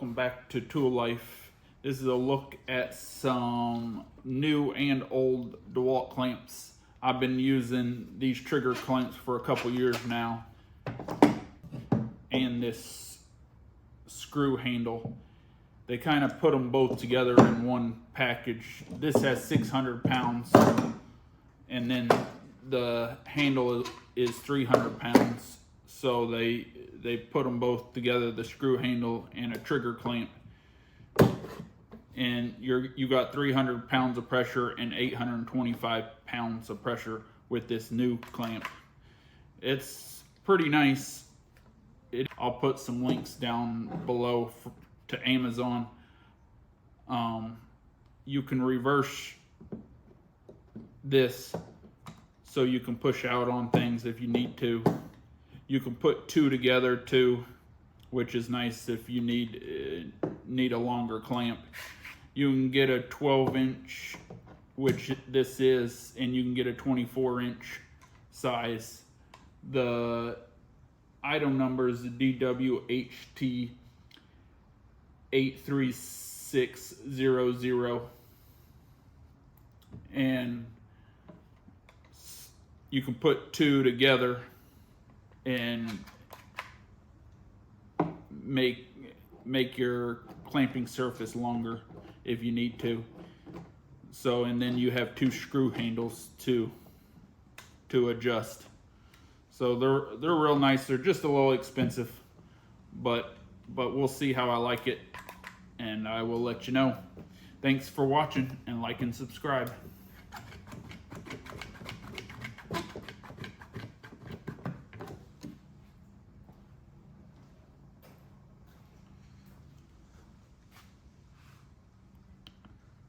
welcome back to Tool Life. This is a look at some new and old Dewalt clamps. I've been using these trigger clamps for a couple years now, and this screw handle. They kind of put them both together in one package. This has 600 pounds, and then the handle is 300 pounds. So they put them both together, the screw handle and a trigger clamp, and you got 300 pounds of pressure and 825 pounds of pressure with this new clamp. It's pretty nice. I'll put some links down below to Amazon. You can reverse this so you can push out on things if you need to. You can put two together too, which is nice if you need a longer clamp. You can get a 12-inch, which this is, and you can get a 24-inch size. The item number is DWHT83600, and you can put two together and make your clamping surface longer if you need to. So, and then you have two screw handles to adjust. So they're real nice. They're just a little expensive, but we'll see how I like it, and I will let you know. Thanks for watching, and like and subscribe.